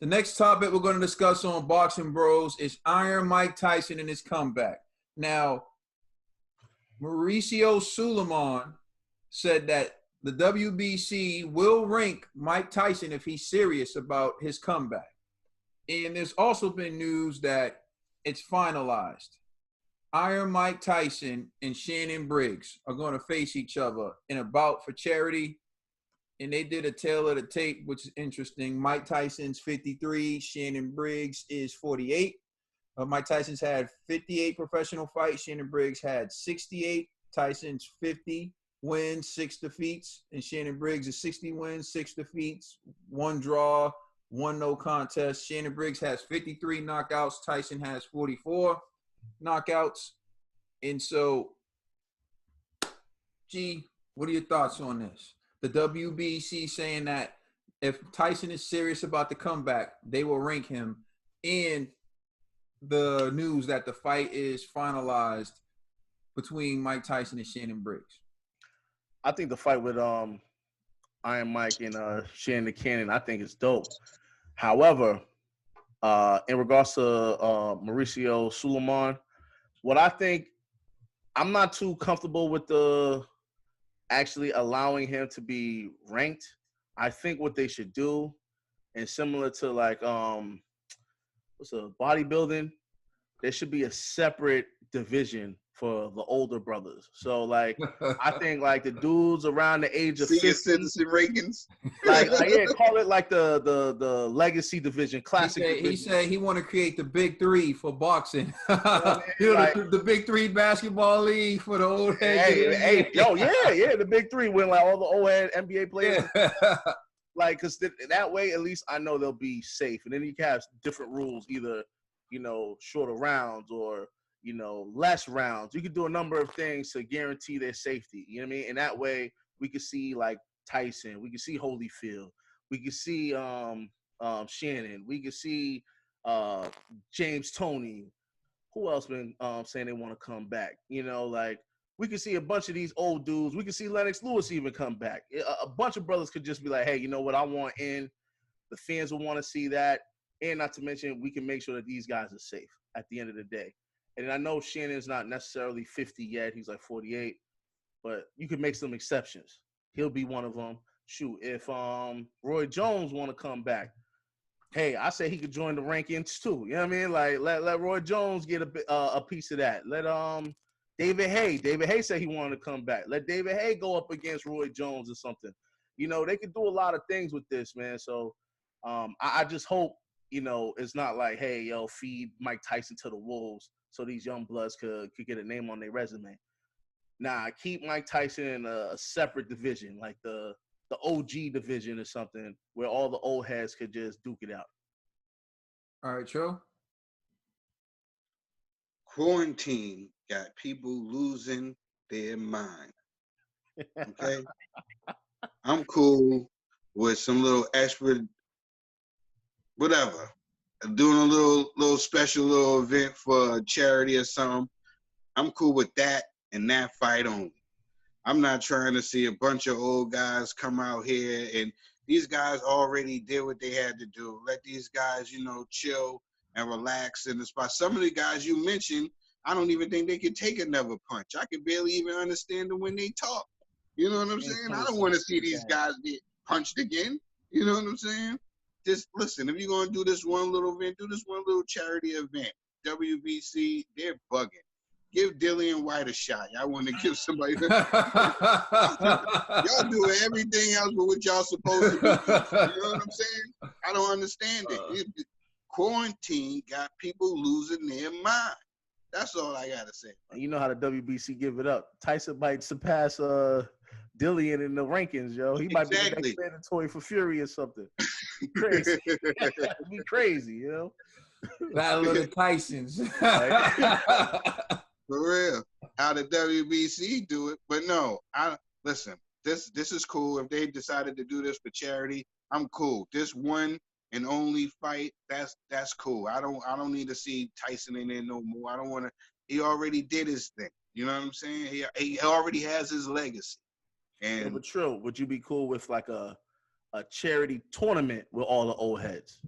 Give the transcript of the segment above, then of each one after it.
The next topic we're going to discuss on Boxing Bros is Iron Mike Tyson and his comeback. Now, Maurcio Sulaiman said that the WBC will rank Mike Tyson if he's serious about his comeback. And there's also been news that it's finalized. Iron Mike Tyson and Shannon Briggs are going to face each other in a bout for charity. And they did a tale of the tape, which is interesting. Mike Tyson's 53, Shannon Briggs is 48. Mike Tyson's had 58 professional fights. Shannon Briggs had 68. Tyson's 50 wins, 6 defeats. And Shannon Briggs is 60 wins, 6 defeats, 1 draw, 1 no contest. Shannon Briggs has 53 knockouts. Tyson has 44 knockouts. And so, G, what are your thoughts on this? The WBC saying that if Tyson is serious about the comeback, they will rank him. And the news that the fight is finalized between Mike Tyson and Shannon Briggs. I think the fight with Iron Mike and Shannon the Cannon, I think it's dope. However, in regards to Mauricio Sulaiman, what I think, I'm not too comfortable with the actually allowing him to be ranked. I think what they should do, and similar to like bodybuilding, there should be a separate division for the older brothers. So like I think like the dudes around the age of 50, citizen rankings, like yeah, call it like the legacy division, classic. He said he want to create the big 3 for boxing. The big 3 basketball league for the old heads. The big 3 when like all the old head NBA players. Yeah. Like, cause that way at least I know they'll be safe, and then you can have different rules, either shorter rounds or less rounds. You could do a number of things to guarantee their safety. You know what I mean? And that way we could see like Tyson, we could see Holyfield, we could see Shannon, we could see James Toney. Who else been saying they want to come back? Like we could see a bunch of these old dudes. We could see Lennox Lewis even come back. A bunch of brothers could just be like, hey, you know what? I want in. The fans will want to see that. And not to mention, we can make sure that these guys are safe at the end of the day. And I know Shannon's not necessarily 50 yet. He's like 48. But you can make some exceptions. He'll be one of them. Shoot, if Roy Jones want to come back, hey, I say he could join the rankings too. You know what I mean? Like, let Roy Jones get a piece of that. Let David Haye said he wanted to come back. Let David Haye go up against Roy Jones or something. They could do a lot of things with this, man. So I just hope, it's not like, hey, yo, feed Mike Tyson to the wolves so these young bloods could get a name on their resume. Nah, keep Mike Tyson in a separate division, like the OG division or something, where all the old heads could just duke it out. All right, Joe. Quarantine got people losing their mind. Okay? I'm cool with some little extra, whatever, doing a little special little event for a charity or something. I'm cool with that and that fight only. I'm not trying to see a bunch of old guys come out here, and these guys already did what they had to do. Let these guys, chill and relax in the spot. Some of the guys you mentioned, I don't even think they could take another punch. I can barely even understand them when they talk. You know what I'm saying? I don't want to see these guys get punched again. You know what I'm saying? Just listen, if you're going to do this one little event, do this one little charity event. WBC, they're bugging. Give Dillian White a shot. Y'all want to give somebody. Y'all do everything else but what y'all supposed to do. You know what I'm saying? I don't understand it. Quarantine got people losing their mind. That's all I got to say. You know how the WBC give it up. Tyson might surpass Dillian in the rankings, yo. He might be the next mandatory for Fury or something. Crazy. It'd be crazy, Battle of the Tysons. For real. How the WBC do it. But no, listen, this is cool. If they decided to do this for charity, I'm cool. This one and only fight, that's cool. I don't need to see Tyson in there no more. I don't want to. He already did his thing. You know what I'm saying? He already has his legacy. And but true, would you be cool with like a charity tournament with all the old heads?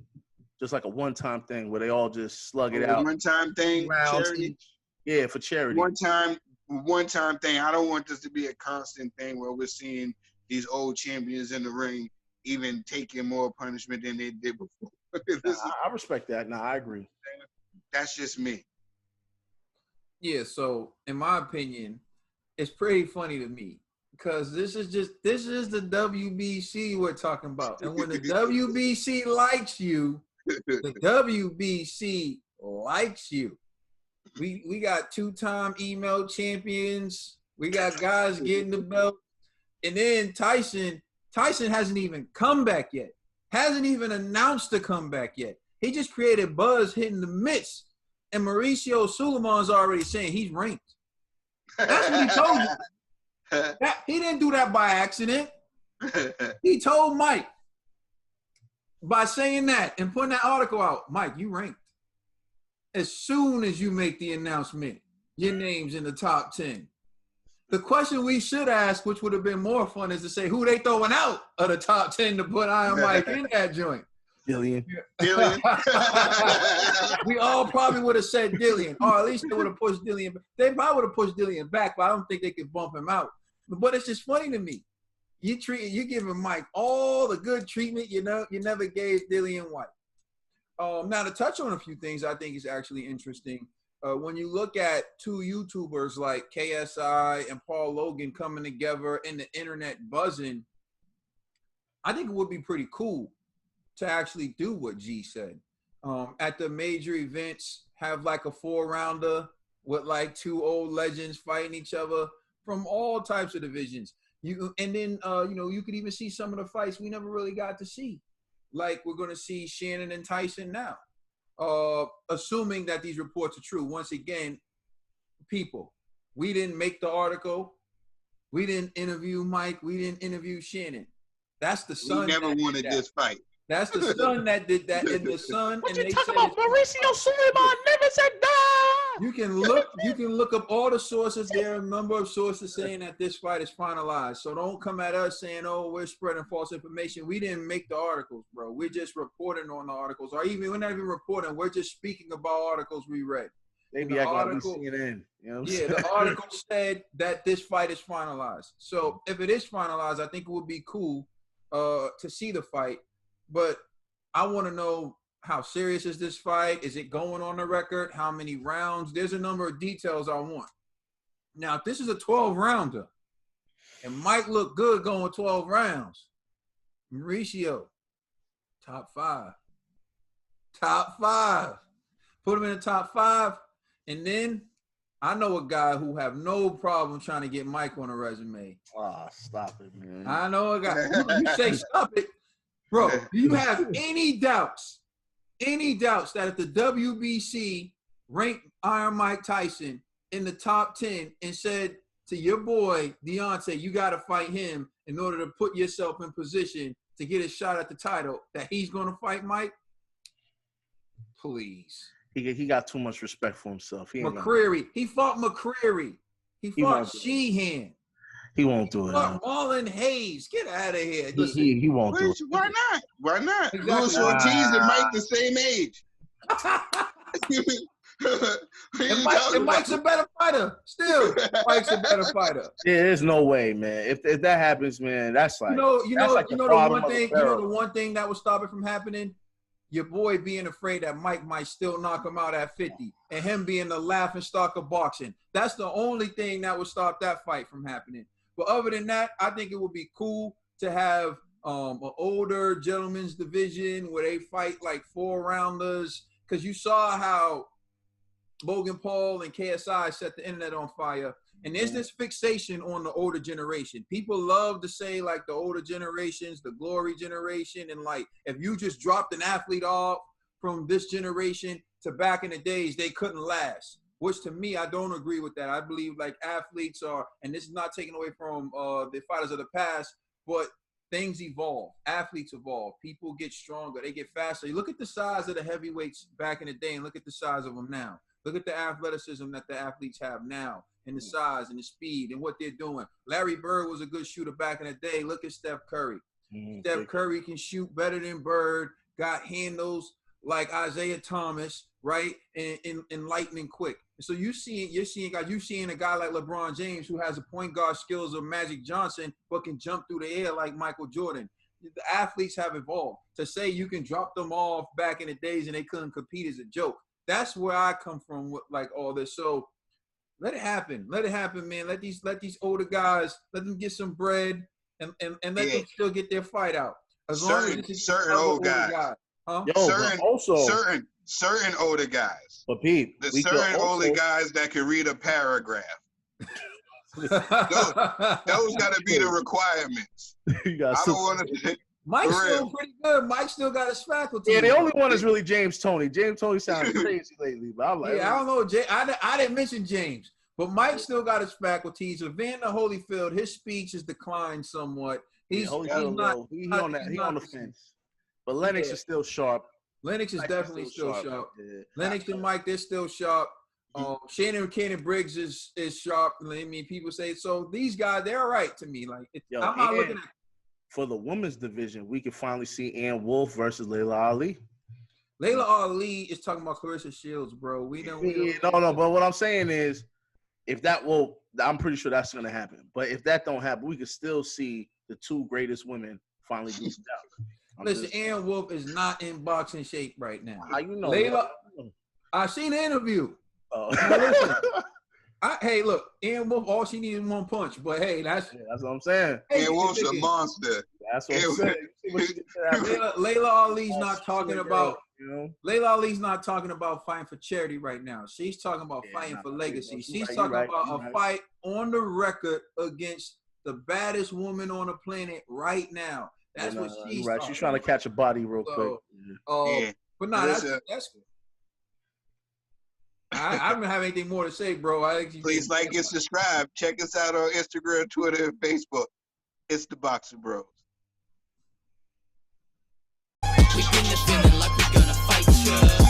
just like a one-time thing where they all just slug it out. One-time thing, charity. Yeah, for charity. One-time thing. I don't want this to be a constant thing where we're seeing these old champions in the ring even taking more punishment than they did before. I respect that. No, I agree. That's just me. Yeah, so in my opinion, it's pretty funny to me because this is the WBC we're talking about. And when the WBC likes you, the WBC likes you. We got 2-time email champions. We got guys getting the belt. And then Tyson hasn't even come back yet. Hasn't even announced the comeback yet. He just created buzz hitting the midst. And Maurcio Sulaiman's already saying he's ranked. That's what he told you. He didn't do that by accident. He told Mike by saying that and putting that article out, Mike, you ranked. As soon as you make the announcement, your name's in the top 10. The question we should ask, which would have been more fun, is to say who they throwing out of the top 10 to put Iron Mike in that joint. Dillian. We all probably would have said Dillian, or at least they would have pushed Dillian. They probably would have pushed Dillian back, but I don't think they could bump him out. But it's just funny to me. You're giving Mike all the good treatment you never gave Dillian White. Now to touch on a few things I think is actually interesting. When you look at two YouTubers like KSI and Paul Logan coming together and the internet buzzing, I think it would be pretty cool to actually do what G said. At the major events, have like a 4-rounder with like 2 old legends fighting each other from all types of divisions. You could even see some of the fights we never really got to see. Like we're going to see Shannon and Tyson now. Assuming that these reports are true. Once again, people, we didn't make the article. We didn't interview Mike. We didn't interview Shannon. That's the son. We never wanted this fight. That's the son that did that. And the son. What and you talking about? Maurcio Sulaiman never said that. You can look up all the sources. There are a number of sources saying that this fight is finalized. So don't come at us saying, "Oh, we're spreading false information." We didn't make the articles, bro. We're just reporting on the articles, or we're not even reporting. We're just speaking about articles we read. They be acting like CNN. You know what I'm saying? The article said that this fight is finalized. So if it is finalized, I think it would be cool to see the fight. But I want to know, how serious is this fight? Is it going on the record? How many rounds? There's a number of details I want. Now, if this is a 12-rounder and Mike looked good going 12 rounds, Mauricio, top 5. Top 5. Put him in the top 5. And then I know a guy who have no problem trying to get Mike on a resume. Ah, stop it, man. I know a guy. You say stop it. Bro, do you have any doubts that if the WBC ranked Iron Mike Tyson in the top 10 and said to your boy, Deontay, you got to fight him in order to put yourself in position to get a shot at the title, that he's going to fight Mike? Please. He got too much respect for himself. McCreary. He fought McCreary. He fought Sheehan. He won't do it. Marlon Hayes, get out of here. He won't do it. Why not? Why not? Exactly. Luis Ortiz and Mike the same age. and Mike's a better fighter. Still, Mike's a better fighter. Yeah, there's no way, man. If that happens, man, that's like the one thing that would stop it from happening. Your boy being afraid that Mike might still knock him out at 50, and him being the laughing stock of boxing. That's the only thing that would stop that fight from happening. But other than that, I think it would be cool to have an older gentleman's division where they fight like 4-rounders. Because you saw how Logan Paul and KSI set the internet on fire. And there's this fixation on the older generation. People love to say like the older generations, the glory generation. And like if you just dropped an athlete off from this generation to back in the days, they couldn't last. Which to me, I don't agree with that. I believe like athletes are, and this is not taken away from the fighters of the past, but things evolve. Athletes evolve. People get stronger. They get faster. You look at the size of the heavyweights back in the day and look at the size of them now. Look at the athleticism that the athletes have now and the size and the speed and what they're doing. Larry Bird was a good shooter back in the day. Look at Steph Curry. Steph Curry can shoot better than Bird, got handles like Isaiah Thomas, right? And lightning quick. So you're seeing a guy like LeBron James who has the point guard skills of Magic Johnson, but can jump through the air like Michael Jordan. The athletes have evolved. To say you can drop them off back in the days and they couldn't compete is a joke. That's where I come from with like all this. So let it happen. Let it happen, man. Let these older guys, let them get some bread and let them still get their fight out. As certain old guys. Huh? Certain older guys. But Pete, the certain older guys that can read a paragraph. those got to be the requirements. I don't want to. Mike's still pretty good. Mike still got his faculty. Yeah, the only one is really James Toney. James Toney sounds crazy lately, but I'm like, yeah, I don't know. I didn't mention James, but Mike still got his faculties. Evander Holyfield, his speech has declined somewhat. He's on the fence. But Lennox is still sharp. Lennox is definitely still sharp. Yeah. Lennox and Mike, they're still sharp. Shannon Briggs is sharp. I mean, people say so. These guys, they're all right to me. Like, I'm not looking at. For the women's division, we can finally see Ann Wolfe versus Layla Ali. Layla Ali is talking about Clarissa Shields, bro. We don't. No. But what I'm saying is, I'm pretty sure that's going to happen. But if that don't happen, we can still see the two greatest women finally beat out. Listen, Ann Wolfe is not in boxing shape right now. How you know? Layla, I seen the interview. Oh. Now listen, hey, look, Ann Wolfe, all she needs is one punch. But hey, that's what I'm saying. Ann Wolfe's a monster. That's what I'm saying. Layla Ali's not talking about. Layla Ali's not talking about fighting for charity right now. She's talking about fighting for legacy. She's talking about a fight on the record against the baddest woman on the planet right now. That's what she's right. She's trying to catch a body real quick. But no, that's good. I don't have anything more to say, bro. Please like and subscribe. Check us out on Instagram, Twitter, and Facebook. It's the Boxing Bros. We been the feeling like we're gonna fight you.